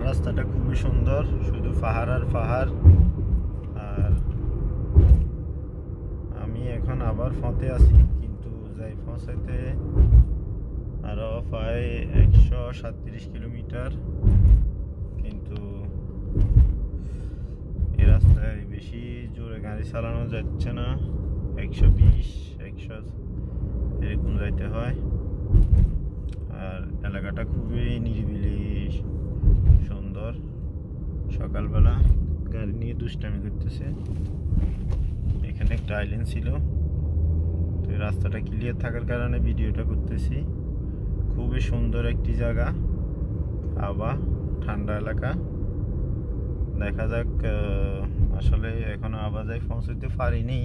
রাস্তাটা খুবই সুন্দর, শুধু পাহাড় আর পাহাড়। আর আমি এখন আবার পথে আছি, কিন্তু যাই পৌঁছাইতে আরো প্রায় 137 কিলোমিটার। কিন্তু এই রাস্তায় বেশি জোরে গাড়ি চালানো যাচ্ছে না, 120 100 এরকম যাইতে হয়। আর এলাকাটা খুবই নিরিবিলি সুন্দর। সকালবেলা গাড়ি নিয়ে দুষ্টামি করতেছে। এখানে একটা আইল্যান্ড ছিল, তো রাস্তাটা ক্লিয়ার থাকার কারণে ভিডিওটা করতেছি। খুবই সুন্দর একটি জায়গা, আবার ঠান্ডা এলাকা। দেখা যাক, আসলে এখনো আবাজায় পৌঁছতে পারিনি,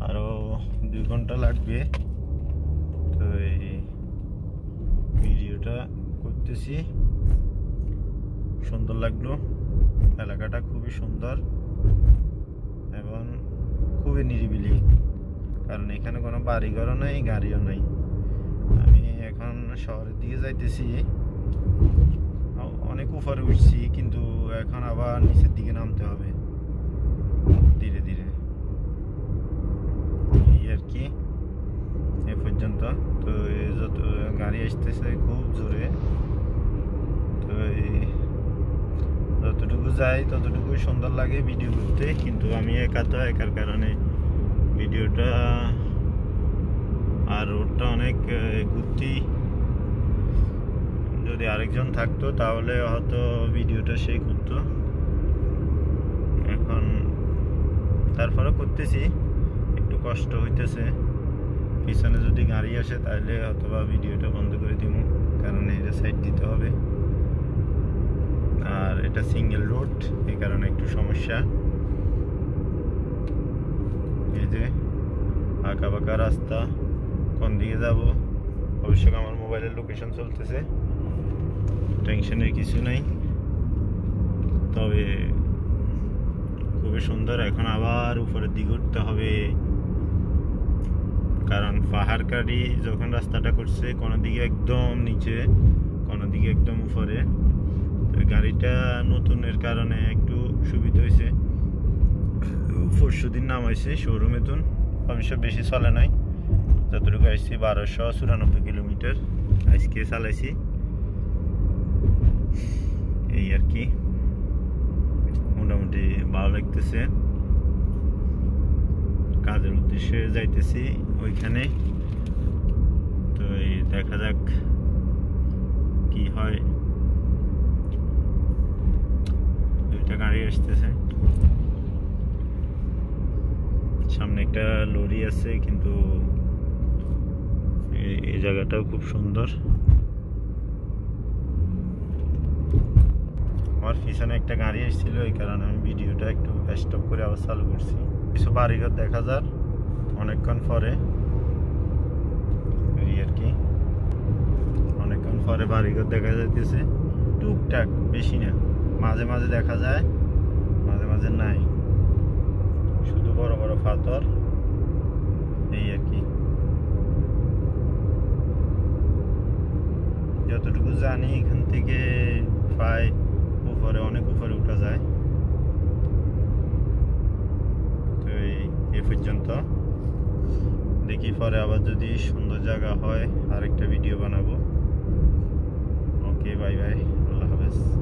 আরো 2 ঘন্টা লাগবে। তো এই ভিডিওটা করতেছি। সুন্দর লাগলো, এলাকাটা খুবই সুন্দর এবং খুবই নিরিবিলি, কারণ এখানে কোনো বাড়িঘরও নাই, গাড়িও নাই। আমি এখন শহরের দিকে যাইতেছি, অনেক উপরে উঠছি, কিন্তু এখন আবার নিচের দিকে নামতে হবে ধীরে ধীরে। এই আর কি, এ পর্যন্ত। তো যত গাড়ি আসতেছে খুব জোরে, তো যতটুকু যাই ততটুকু সুন্দর লাগে ভিডিও করতে। কিন্তু আমি একার কারণে ভিডিওটা আর রোডটা অনেক ঘুরতি। যদি আরেকজন থাকতো তাহলে হয়তো ভিডিওটা সেই করতো। এখন তারপরে করতেছি, একটু কষ্ট হইতেছে। পিছনে যদি গাড়ি আসে তাহলে অথবা ভিডিওটা বন্ধ করে দিব, কারণ এটা সাইড দিতে হবে। আর এটা সিঙ্গেল রোড, এই কারণে একটু সমস্যা। এই যে আঁকা বাঁকা রাস্তা, কোন দিকে যাব অবশ্যই আমার মোবাইলের লোকেশন চলতেছে, টেনশনের কিছু নাই। তবে খুবই সুন্দর। এখন আবার উপরের দিকে উঠতে হবে, কারণ পাহাড় কাটি যখন রাস্তাটা করছে, কোনো দিকে একদম নিচে, কোনো দিকে একদম উপরে। গাড়িটা নতুনের কারণে একটু সুবিধা হয়েছে। পরশুদিন নামাইছে শোরুমে, তুন অবশ্য বেশি চলে নাই, যতটুকু আসছি 1294 কিলোমিটার আজকে চালাইছি। এই আর কি, মোটামুটি ভালো লাগতেছে। কাজের উদ্দেশ্যে যাইতেছি ওইখানে, তো এই দেখা যাক কি হয়। দুইটা গাড়ি আসতেছে, সামনে একটা লরি আছে, কিন্তু এই জায়গাটাও খুব সুন্দর। আমার পিছনে একটা গাড়ি এসেছিল, এই কারণে আমি ভিডিওটা একটু স্টপ করে আবার চালু করছি। কিছু বাড়িঘর দেখা যায় অনেকক্ষণ পরে, এই আর কি, অনেকক্ষণ পরে বাড়িঘর দেখা যাইতেছে। টুকটাক, বেশি না, মাঝে মাঝে দেখা যায়, মাঝে মাঝে নাই, শুধু বড় বড় পাথর। এই আর কি, যতটুকু জানি এখান থেকে প্রায় উপরে, অনেক উপরে উঠা যায়। তো এই পর্যন্ত, দেখি পরে আবার যদি সুন্দর জায়গা হয় আরেকটা ভিডিও বানাবো। ওকে, বাই বাই।